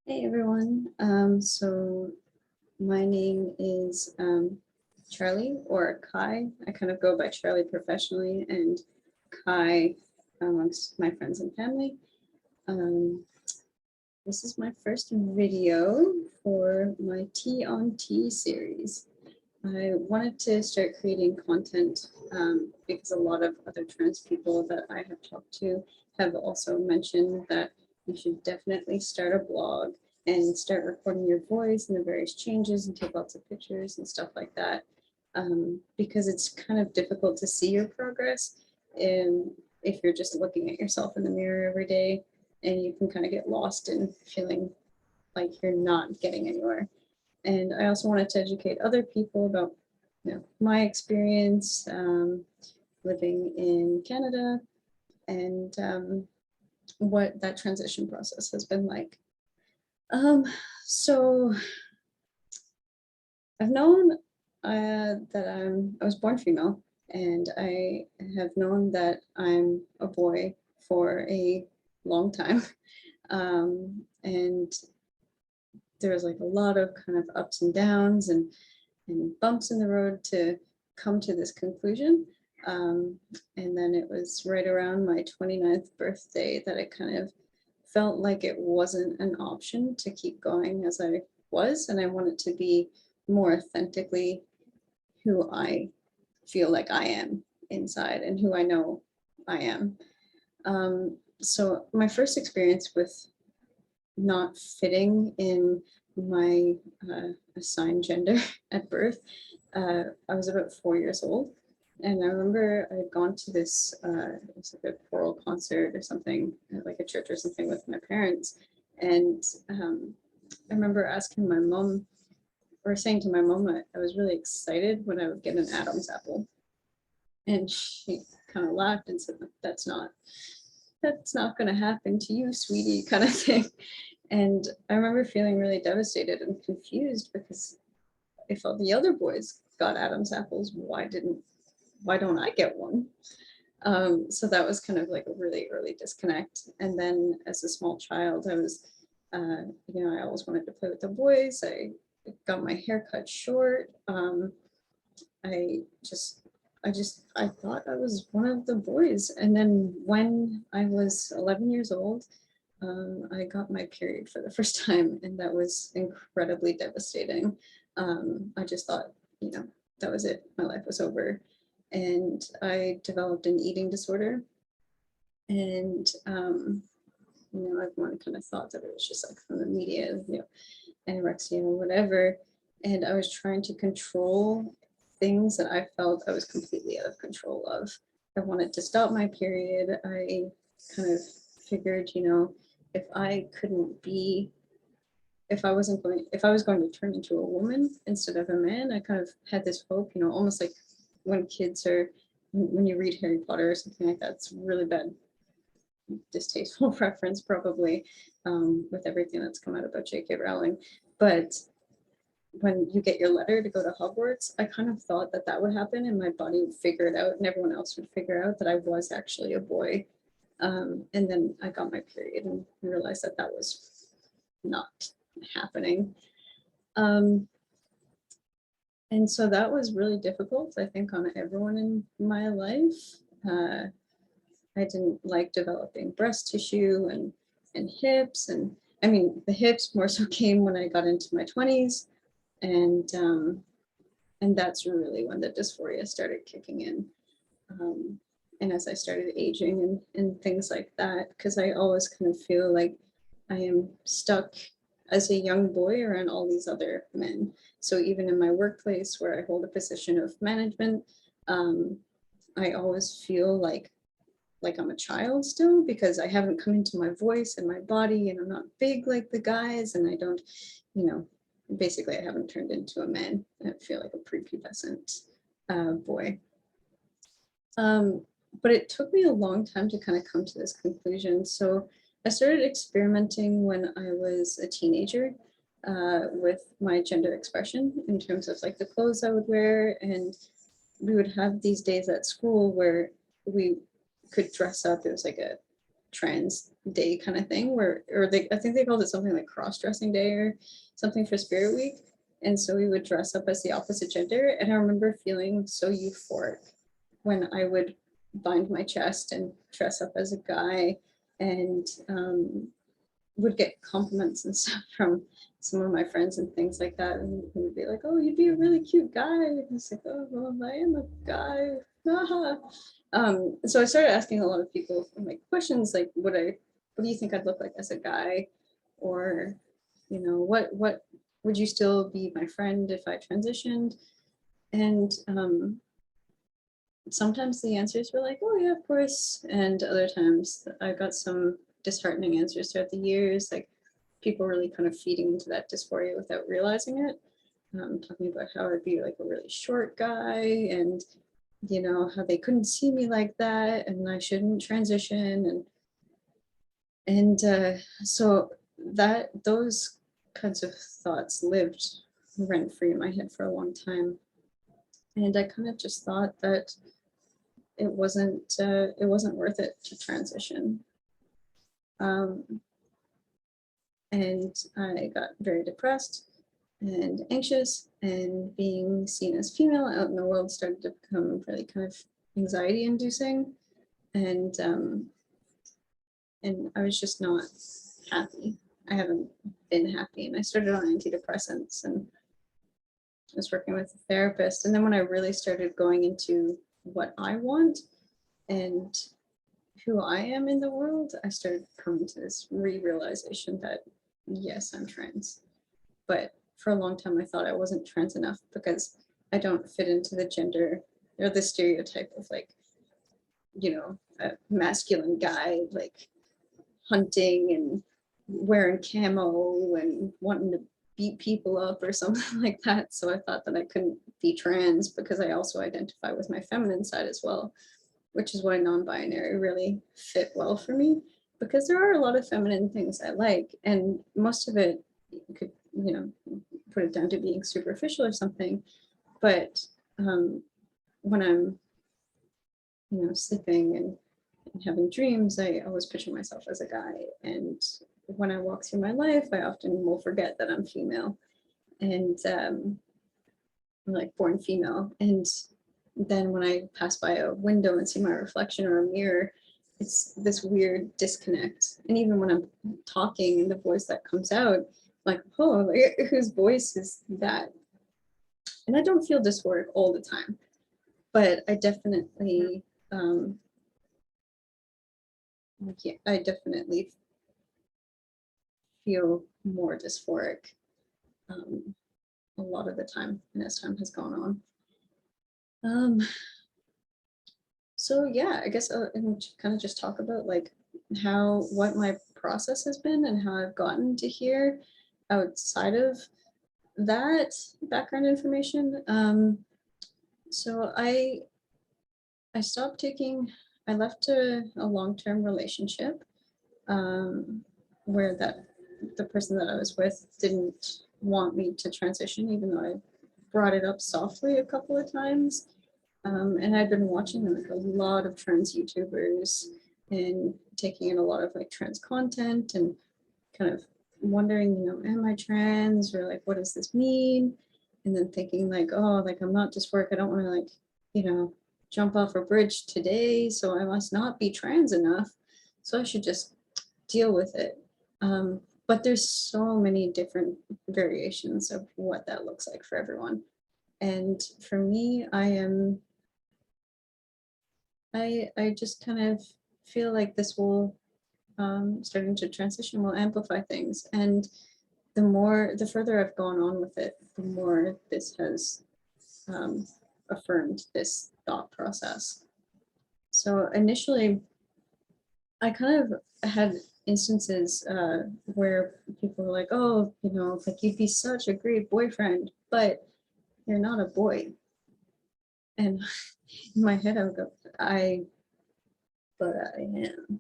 Hey everyone. So my name is Charlie or Kai. I kind of go by Charlie professionally and Kai amongst my friends and family. Um, this is my first video for my Tea on Tea series. I wanted to start creating content because a lot of other trans people that I have talked to have also mentioned that you should definitely start a blog and start recording your voice and the various changes and take lots of pictures and stuff like that, because it's kind of difficult to see your progress if you're just looking at yourself in the mirror every day, and you can kind of get lost in feeling like you're not getting anywhere. And I also wanted to educate other people about my experience living in Canada and what that transition process has been like. So I've known that I was born female, and I have known that I'm a boy for a long time. And there was like a lot of kind of ups and downs and bumps in the road to come to this conclusion. And then it was right around my 29th birthday that I kind of felt like it wasn't an option to keep going as I was, and I wanted to be more authentically who I feel like I am inside and who I know I am. So my first experience with not fitting in my assigned gender at birth, I was about 4 years old. And I remember I had gone to this, it was like a choral concert or something, at like a church or something with my parents. And I remember asking my mom, or saying to my mom, I was really excited when I would get an Adam's apple. And she kind of laughed and said, that's not going to happen to you, sweetie, kind of thing. And I remember feeling really devastated and confused because if all the other boys got Adam's apples, why don't I get one? So that was kind of like a really early disconnect. And then as a small child, I was, I always wanted to play with the boys. I got my hair cut short. I just, I thought I was one of the boys. And then when I was 11 years old, I got my period for the first time, and that was incredibly devastating. I just thought, that was it. My life was over. And I developed an eating disorder. And, everyone kind of thought that it was just like from the media, anorexia or whatever. And I was trying to control things that I felt I was completely out of control of. I wanted to stop my period. I kind of figured, if I couldn't be, if I was going to turn into a woman instead of a man, I kind of had this hope, almost like when kids are, when you read Harry Potter or something like that. It's really bad, distasteful reference probably, with everything that's come out about J.K. Rowling. But when you get your letter to go to Hogwarts, I kind of thought that that would happen and my body would figure it out and everyone else would figure out that I was actually a boy. And then I got my period and realized that that was not happening. And so that was really difficult, I think, on everyone in my life. I didn't like developing breast tissue and hips. And I mean, the hips more so came when I got into my 20s. And that's really when the dysphoria started kicking in. And as I started aging and things like that, because I always kind of feel like I am stuck as a young boy around all these other men. So even in my workplace where I hold a position of management, I always feel like I'm a child still because I haven't come into my voice and my body, and I'm not big like the guys, and I don't, basically I haven't turned into a man. I feel like a prepubescent boy. But it took me a long time to kind of come to this conclusion. So I started experimenting when I was a teenager with my gender expression in terms of like the clothes I would wear. And we would have these days at school where we could dress up. It was like trans day kind of thing where, I think they called it something like cross-dressing day or something for Spirit Week. And so we would dress up as the opposite gender. And I remember feeling so euphoric when I would bind my chest and dress up as a guy, and would get compliments and stuff from some of my friends and things like that. And would be like, oh, you'd be a really cute guy. And it's like, oh, well, I am a guy. So I started asking a lot of people like questions like, what do you think I'd look like as a guy? Or, what would you still be my friend if I transitioned? And sometimes the answers were like, oh yeah, of course. And other times I got some disheartening answers throughout the years, like people really kind of feeding into that dysphoria without realizing it. Talking about how I'd be like a really short guy, and how they couldn't see me like that, and I shouldn't transition, and so those kinds of thoughts lived rent free in my head for a long time, and I kind of just thought that it wasn't worth it to transition. And I got very depressed and anxious, and being seen as female out in the world started to become really kind of anxiety inducing, and I was just not happy. I haven't been happy, and I started on antidepressants and I was working with a therapist. And then when I really started going into what I want and who I am in the world, I started coming to this realization that yes, I'm trans. But for a long time, I thought I wasn't trans enough because I don't fit into the gender or the stereotype of like, a masculine guy, like hunting and wearing camo and wanting to beat people up or something like that. So I thought that I couldn't be trans because I also identify with my feminine side as well, which is why non-binary really fit well for me, because there are a lot of feminine things I like, and most of it you could, put it down to being superficial or something. But when I'm, sleeping and having dreams, I always picture myself as a guy. And when I walk through my life, I often will forget that I'm female, and I'm like born female. And then when I pass by a window and see my reflection or a mirror, it's this weird disconnect. And even when I'm talking and the voice that comes out, like, oh, like, whose voice is that? And I don't feel dysphoric all the time, but I definitely, I definitely feel more dysphoric a lot of the time, and as time has gone on. So yeah, I guess I'll kind of just talk about like what my process has been and how I've gotten to here outside of that background information. So I stopped taking, I left a long-term relationship where the person that I was with didn't want me to transition, even though I brought it up softly a couple of times. And I'd been watching like a lot of trans YouTubers and taking in a lot of like trans content and kind of wondering, am I trans, or like, what does this mean? And then thinking like, oh, like I'm not dysphoric. I don't want to like, jump off a bridge today. So I must not be trans enough. So I should just deal with it. But there's so many different variations of what that looks like for everyone. And for me, I just kind of feel like this will, starting to transition will amplify things. And the further I've gone on with it, the more this has affirmed this thought process. So initially, I kind of had instances where people were like, oh, like you'd be such a great boyfriend, but you're not a boy. And in my head, I would go, but I am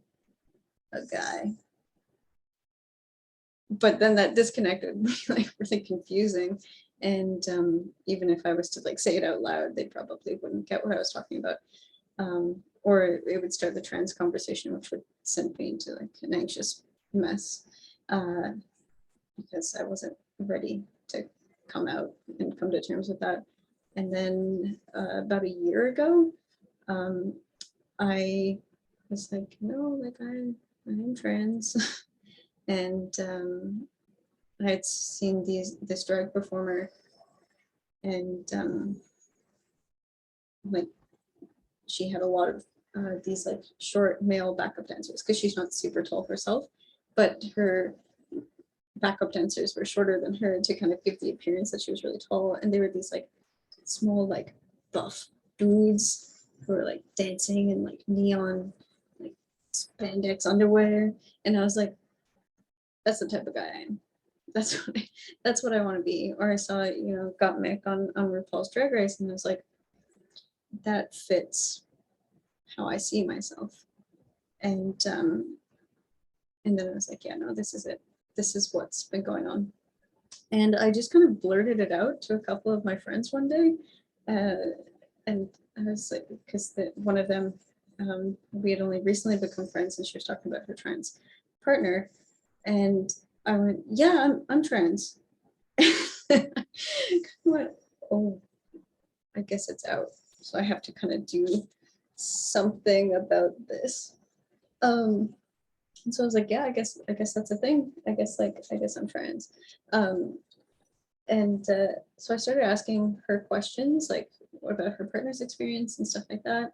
a guy. But then that disconnect would be like really confusing. And even if I was to like say it out loud, they probably wouldn't get what I was talking about. or it would start the trans conversation, which would send me into like an anxious mess, because I wasn't ready to come out and come to terms with that. And then about a year ago, I was like, no, like I'm trans. And I had seen this drag performer, and like she had a lot of these like short male backup dancers, because she's not super tall herself, but her backup dancers were shorter than her to kind of give the appearance that she was really tall. And they were these like small, like buff dudes who were like dancing in like neon, like spandex underwear. And I was like, that's the type of guy I am. That's what I want to be. Or I saw, Got Mick on RuPaul's Drag Race, and I was like, that fits how I see myself. And then I was like, yeah, no, this is it. This is what's been going on. And I just kind of blurted it out to a couple of my friends one day. And I was like, because one of them, we had only recently become friends, and she was talking about her trans partner. And I went, yeah, I'm trans. I went, oh, I guess it's out. So I have to kind of do something about this. And so I was like, yeah, I guess that's a thing. I guess I'm trans. And so I started asking her questions, like about her partner's experience and stuff like that.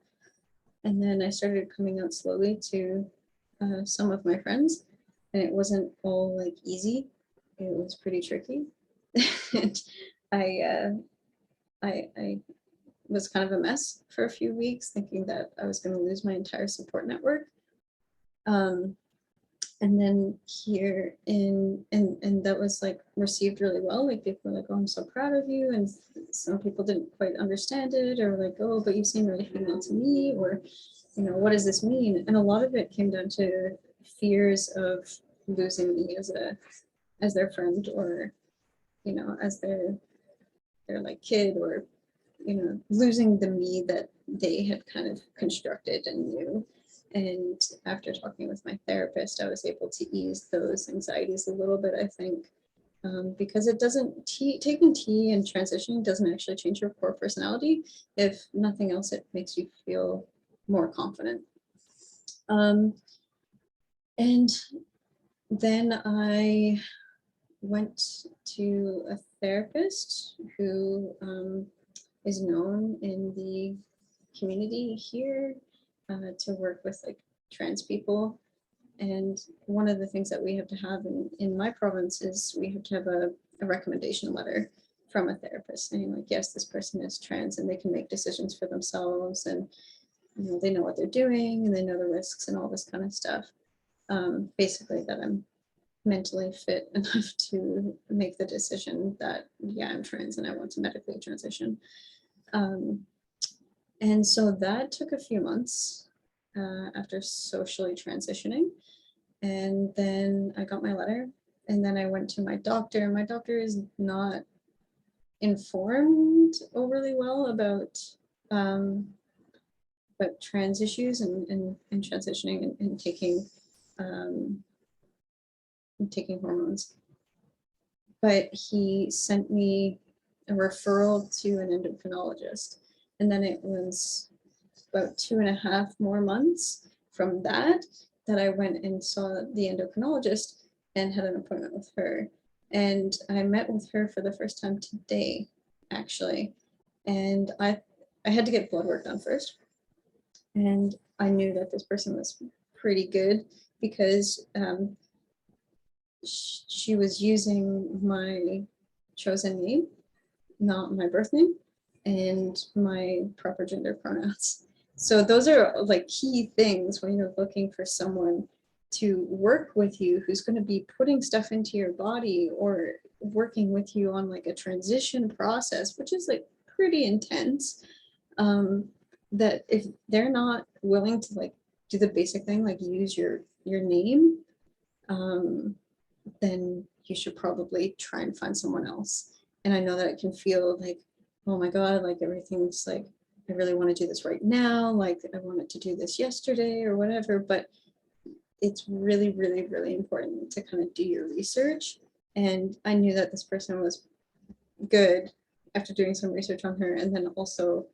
And then I started coming out slowly to some of my friends, and it wasn't all like easy. It was pretty tricky. And I was kind of a mess for a few weeks, thinking that I was going to lose my entire support network. And then here and that was like received really well. Like people were like, oh, I'm so proud of you. And some people didn't quite understand it, or like, oh, but you seem really female to me, or, what does this mean? And a lot of it came down to fears of losing me as their friend, or, as their like kid, or, losing the me that they had kind of constructed and knew. And after talking with my therapist, I was able to ease those anxieties a little bit, I think, because it doesn't, taking tea and transitioning doesn't actually change your core personality. If nothing else, it makes you feel more confident. And then I went to a therapist who is known in the community here to work with like trans people. And one of the things that we have to have in my province is we have to have a recommendation letter from a therapist saying like, yes, this person is trans and they can make decisions for themselves, and they know what they're doing and they know the risks and all this kind of stuff. Basically that I'm mentally fit enough to make the decision that, yeah, I'm trans and I want to medically transition. And so that took a few months after socially transitioning. And then I got my letter, and then I went to my doctor. My doctor is not informed overly well about trans issues and transitioning and taking hormones. But he sent me a referral to an endocrinologist. And then it was about 2.5 more months from that I went and saw the endocrinologist and had an appointment with her. And I met with her for the first time today, actually. And I had to get blood work done first. And I knew that this person was pretty good because she was using my chosen name, not my birth name, and my proper gender pronouns. So those are like key things when you're looking for someone to work with you who's going to be putting stuff into your body or working with you on like a transition process, which is like pretty intense. That if they're not willing to like do the basic thing, like use your name, then you should probably try and find someone else. And I know that it can feel like, oh my God, like everything's like I really want to do this right now. Like I wanted to do this yesterday or whatever, but it's really, really, really important to kind of do your research. And I knew that this person was good after doing some research on her. And then also,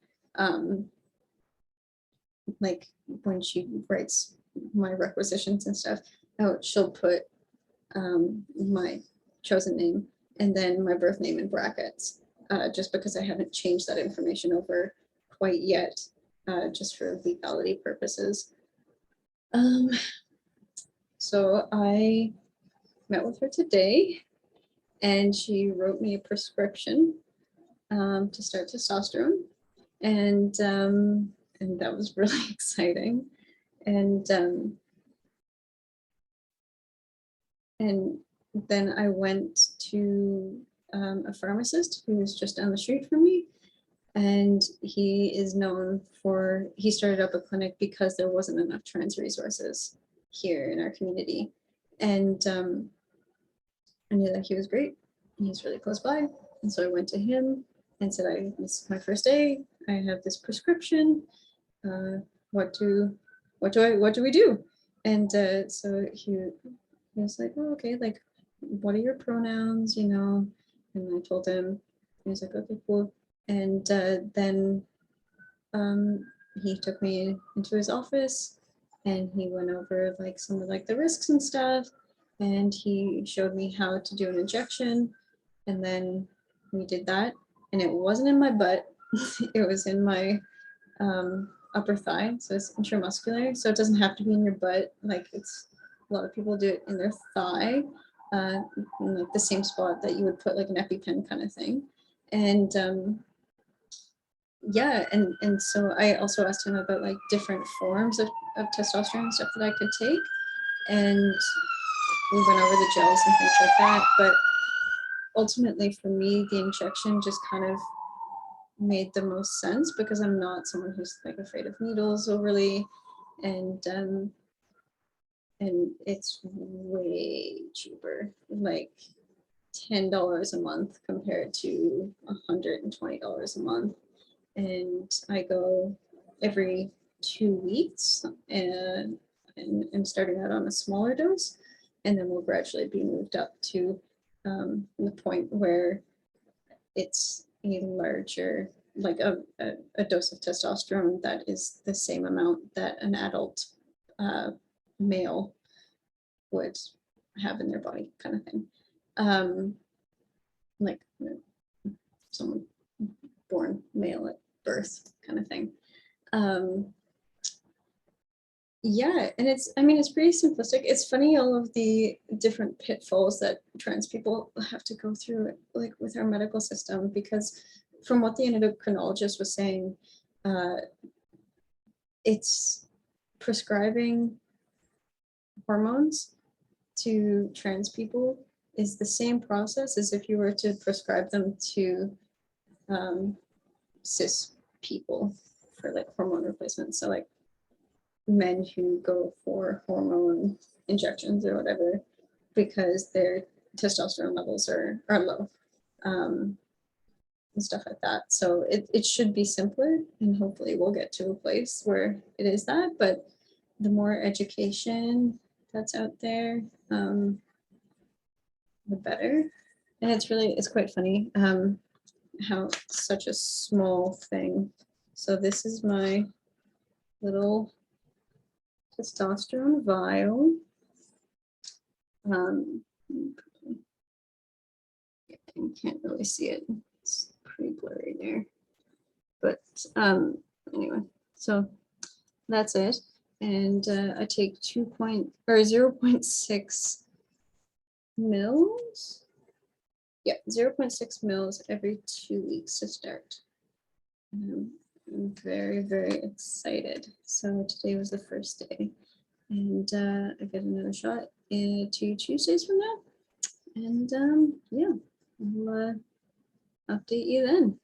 like when she writes my requisitions and stuff out, she'll put my chosen name and then my birth name in brackets, just because I haven't changed that information over quite yet, just for legality purposes. So I met with her today and she wrote me a prescription to start testosterone, and that was really exciting. And then I went to a pharmacist who was just down the street from me, and he is known for, he started up a clinic because there wasn't enough trans resources here in our community. And I knew that he was great and he's really close by. And so I went to him and said, this is my first day. I have this prescription. What do we do? And so he was like, oh, okay, like, what are your pronouns, you know? And I told him, he was like, okay, cool. And then he took me into his office and he went over like some of like the risks and stuff. And he showed me how to do an injection. And then we did that. And it wasn't in my butt. It was in my upper thigh. So it's intramuscular. So it doesn't have to be in your butt. Like it's, a lot of people do it in their thigh, in like the same spot that you would put like an EpiPen kind of thing. And yeah, and so I also asked him about like different forms of testosterone stuff that I could take. And we went over the gels and things like that. But ultimately for me, the injection just kind of made the most sense because I'm not someone who's like afraid of needles overly. And it's way cheaper, like $10 a month compared to $120 a month. And I go every 2 weeks, and I'm starting out on a smaller dose, and then we'll gradually be moved up to the point where it's a larger, like a dose of testosterone that is the same amount that an adult male would have in their body, kind of thing. Like someone born male at birth, kind of thing. Yeah, and it's, I mean, it's pretty simplistic. It's funny, all of the different pitfalls that trans people have to go through, like with our medical system, because from what the endocrinologist was saying, it's prescribing hormones to trans people is the same process as if you were to prescribe them to cis people for like hormone replacement. So like men who go for hormone injections or whatever because their testosterone levels are low, and stuff like that. So it should be simpler, and hopefully we'll get to a place where it is that. But the more education that's out there, the better. And it's quite funny how such a small thing. So this is my little testosterone vial. You can't really see it. It's pretty blurry there. But anyway, so that's it. And I take 0.6 mils. Yeah, 0.6 mils every 2 weeks to start. I'm very, very excited. So today was the first day. And I get another shot 2 Tuesdays from now. And yeah, I'll update you then.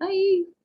Bye.